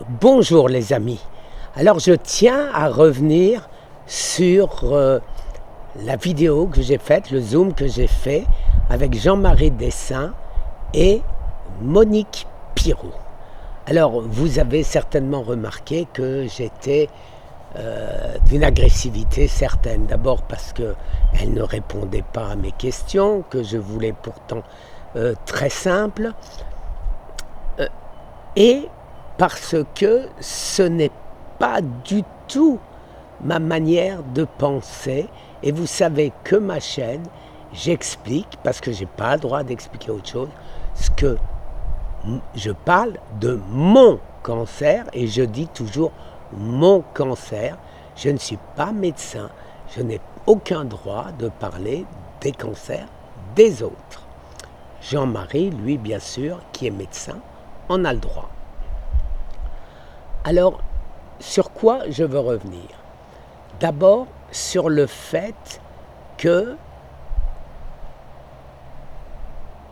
Bonjour les amis. Alors je tiens à revenir sur la vidéo que j'ai faite, le zoom que j'ai fait avec Jean-Marie Dessin et Monique Pirot. Alors vous avez certainement remarqué que j'étais d'une agressivité certaine. D'abord parce qu'elle ne répondait pas à mes questions, que je voulais pourtant très simple, et parce que ce n'est pas du tout ma manière de penser. Et vous savez que ma chaîne, j'explique, parce que je n'ai pas le droit d'expliquer autre chose, ce que je parle de mon cancer, et je dis toujours mon cancer. Je ne suis pas médecin, je n'ai aucun droit de parler des cancers des autres. Jean-Marie, lui, bien sûr, qui est médecin, en a le droit. Alors, sur quoi je veux revenir? D'abord, sur le fait que,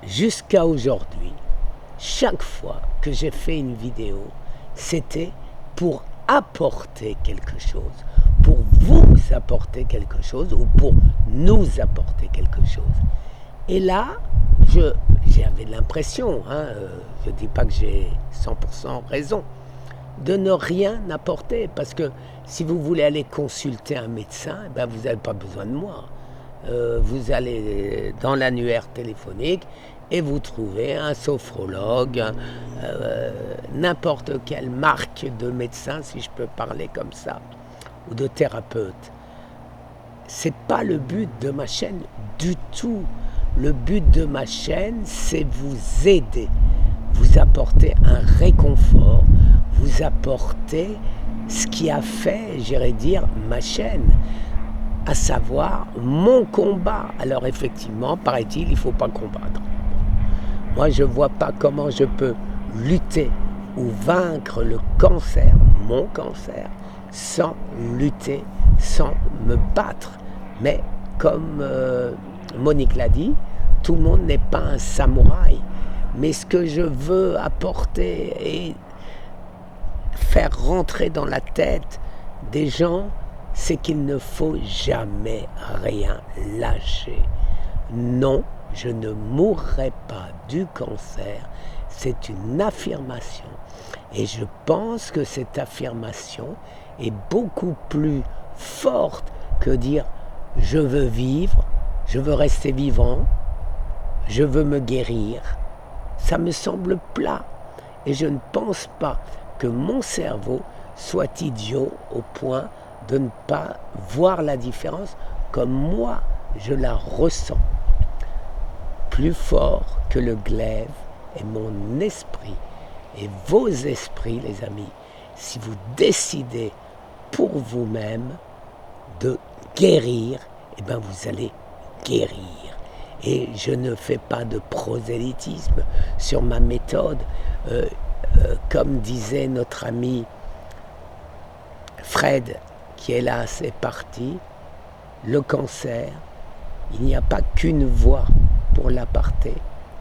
jusqu'à aujourd'hui, chaque fois que j'ai fait une vidéo, c'était pour apporter quelque chose, pour vous apporter quelque chose ou pour nous apporter quelque chose. Et là, j'avais l'impression, je ne dis pas que j'ai 100% raison, de ne rien apporter, parce que si vous voulez aller consulter un médecin, vous n'avez pas besoin de moi. Vous allez dans l'annuaire téléphonique et vous trouvez un sophrologue, n'importe quelle marque de médecin, si je peux parler comme ça, ou de thérapeute. C'est pas le but de ma chaîne du tout. Le but de ma chaîne, c'est vous aider, vous apporter un réconfort, vous apporter ce qui a fait, j'irais dire, ma chaîne, à savoir mon combat. Alors effectivement, paraît-il, il ne faut pas combattre. Moi, je ne vois pas comment je peux lutter ou vaincre le cancer, mon cancer, sans lutter, sans me battre. Mais comme Monique l'a dit, tout le monde n'est pas un samouraï. Mais ce que je veux apporter et faire rentrer dans la tête des gens, c'est qu'il ne faut jamais rien lâcher. Non, je ne mourrai pas du cancer. C'est une affirmation. Et je pense que cette affirmation est beaucoup plus forte que dire « je veux vivre, je veux rester vivant, je veux me guérir ». Ça me semble plat. Et je ne pense pas que mon cerveau soit idiot au point de ne pas voir la différence comme moi je la ressens. Plus fort que le glaive est mon esprit et vos esprits, les amis. Si vous décidez pour vous-même de guérir, vous allez guérir. Et je ne fais pas de prosélytisme sur ma méthode. Comme disait notre ami Fred, qui hélas est parti, le cancer, il n'y a pas qu'une voie pour l'attraper,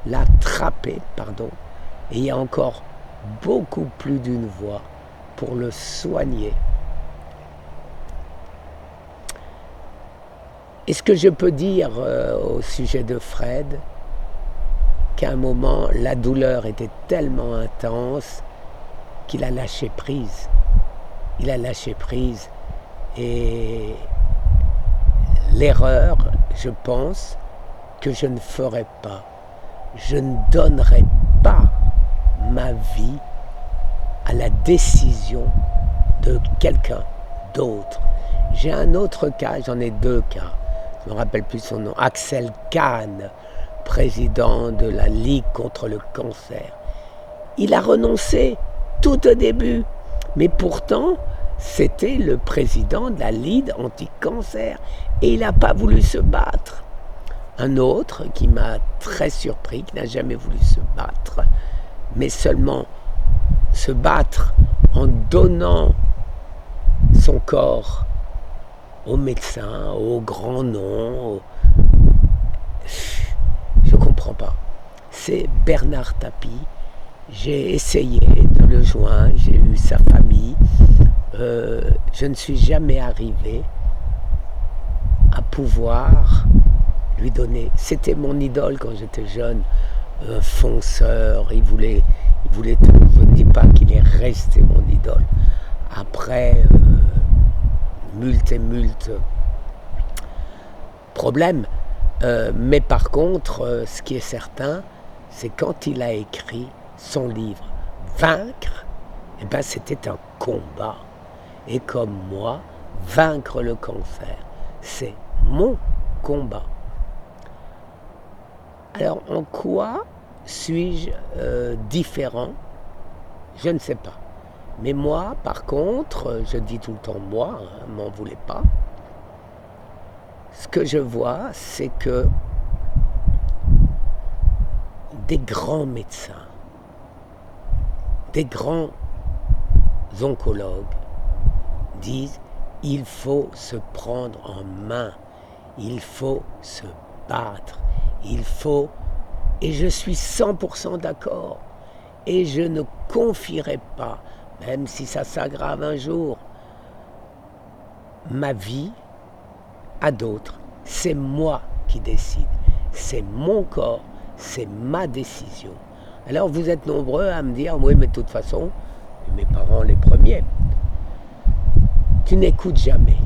et il y a encore beaucoup plus d'une voie pour le soigner. Est-ce que je peux dire au sujet de Fred qu'à un moment, la douleur était tellement intense qu'il a lâché prise. Il a lâché prise. Et l'erreur, je pense, que je ne ferai pas. Je ne donnerai pas ma vie à la décision de quelqu'un d'autre. J'ai un autre cas, j'en ai deux cas. Je ne me rappelle plus son nom. Axel Kahn, président de la Ligue contre le cancer. Il a renoncé tout au début, mais pourtant, c'était le président de la Ligue anti-cancer et il n'a pas voulu se battre. Un autre qui m'a très surpris, qui n'a jamais voulu se battre, mais seulement se battre en donnant son corps aux médecins, aux grands noms, je ne comprends pas. C'est Bernard Tapie. J'ai essayé de le joint, j'ai eu sa famille. Je ne suis jamais arrivé à pouvoir lui donner. C'était mon idole quand j'étais jeune, un fonceur, il voulait tout. Je ne dis pas qu'il est resté mon idole. Après, multe et multe problèmes. Mais par contre, ce qui est certain, c'est quand il a écrit son livre Vaincre, eh ben, c'était un combat. Et comme moi, vaincre le cancer, c'est mon combat. Alors, en quoi suis-je différent? Je ne sais pas. Mais moi, par contre, je dis tout le temps moi, hein, m'en voulez pas. Ce que je vois, c'est que des grands médecins, des grands oncologues disent il faut se prendre en main, il faut se battre, il faut... Et je suis 100% d'accord. Et je ne confierai pas, même si ça s'aggrave un jour, ma vie à d'autres. C'est moi qui décide. C'est mon corps, c'est ma décision. Alors vous êtes nombreux à me dire, oui, mais de toute façon, mes parents les premiers, tu n'écoutes jamais.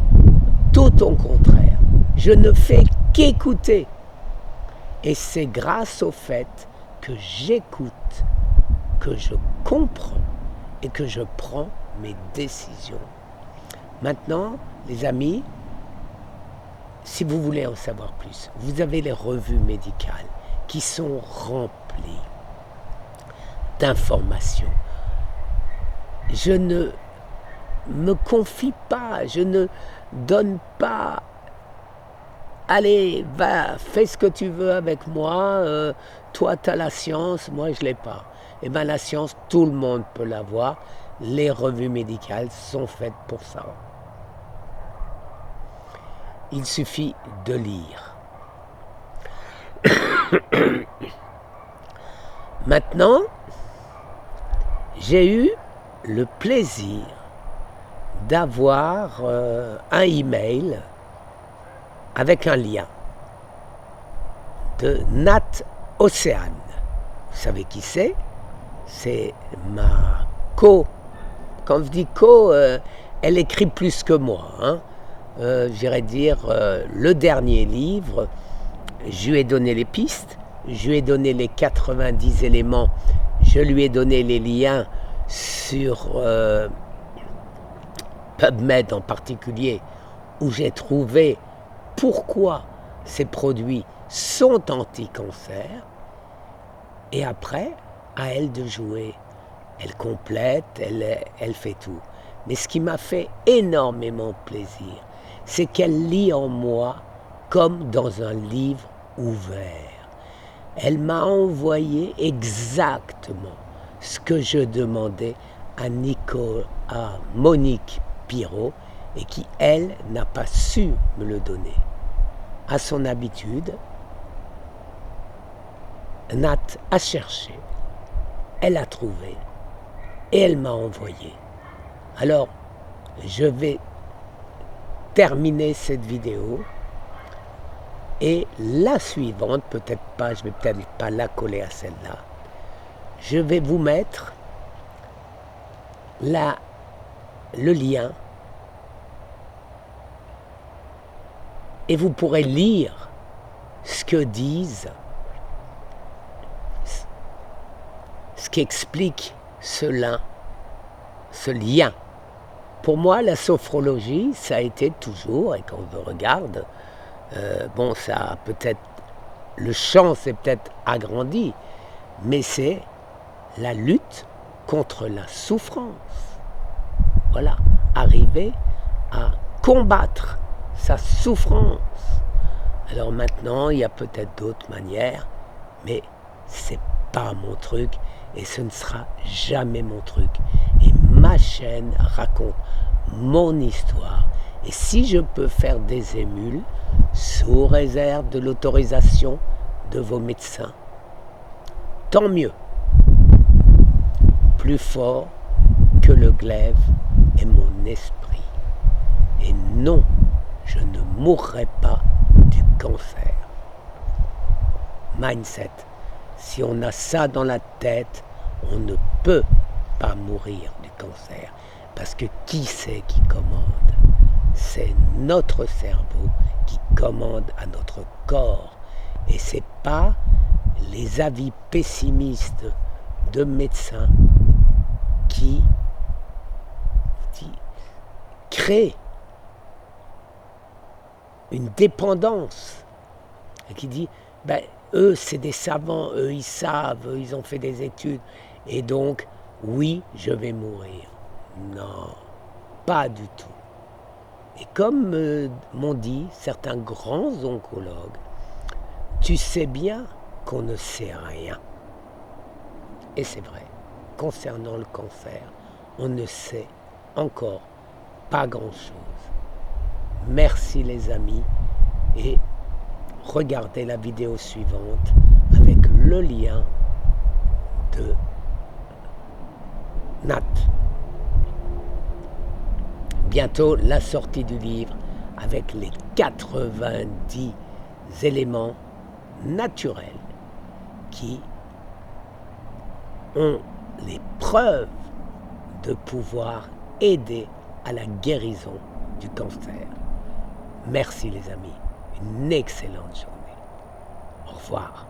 Tout au contraire. Je ne fais qu'écouter. Et c'est grâce au fait que j'écoute, que je comprends et que je prends mes décisions. Maintenant, les amis, si vous voulez en savoir plus, vous avez les revues médicales qui sont remplies d'informations. Je ne me confie pas, je ne donne pas allez, va, fais ce que tu veux avec moi, toi tu as la science, moi je ne l'ai pas. Eh bien la science, tout le monde peut l'avoir, les revues médicales sont faites pour ça. Il suffit de lire. Maintenant, j'ai eu le plaisir d'avoir un email avec un lien de Nat Océane. Vous savez qui c'est? C'est ma co. Quand je dis co, elle écrit plus que moi. Hein. J'irais dire le dernier livre, je lui ai donné les pistes, je lui ai donné les 90 éléments, je lui ai donné les liens sur PubMed en particulier, où j'ai trouvé pourquoi ces produits sont anti-cancer, et après, à elle de jouer. Elle complète, elle fait tout. Mais ce qui m'a fait énormément plaisir, c'est qu'elle lit en moi comme dans un livre ouvert. Elle m'a envoyé exactement ce que je demandais à Monique Pirot, et qui, elle, n'a pas su me le donner. À son habitude, Nat a cherché, elle a trouvé, et elle m'a envoyé. Alors, je vais terminer cette vidéo, et la suivante, peut-être pas, je vais peut-être pas la coller à celle-là, je vais vous mettre le lien, et vous pourrez lire ce que disent, ce qu'explique ce lien. Pour moi, la sophrologie, ça a été toujours, et quand on regarde, bon, ça a peut-être, le champ s'est peut-être agrandi, mais c'est la lutte contre la souffrance. Voilà, arriver à combattre sa souffrance. Alors maintenant, il y a peut-être d'autres manières, mais c'est pas mon truc et ce ne sera jamais mon truc. Et ma chaîne raconte mon histoire. Et si je peux faire des émules, sous réserve de l'autorisation de vos médecins, tant mieux. plus fort que le glaive est mon esprit. Et non, je ne mourrai pas du cancer. Mindset. Si on a ça dans la tête, on ne peut pas mourir du cancer. Parce que qui c'est qui commande? C'est notre cerveau qui commande à notre corps. Et ce n'est pas les avis pessimistes de médecins qui créent une dépendance et qui dit eux c'est des savants, eux ils savent, eux ils ont fait des études et donc oui je vais mourir. Non, pas du tout. Et comme m'ont dit certains grands oncologues, tu sais bien qu'on ne sait rien. Et c'est vrai, concernant le cancer, on ne sait encore pas grand-chose. Merci les amis et regardez la vidéo suivante avec le lien de Nat. Bientôt la sortie du livre avec les 90 éléments naturels qui ont les preuves de pouvoir aider à la guérison du cancer. Merci les amis, une excellente journée. Au revoir.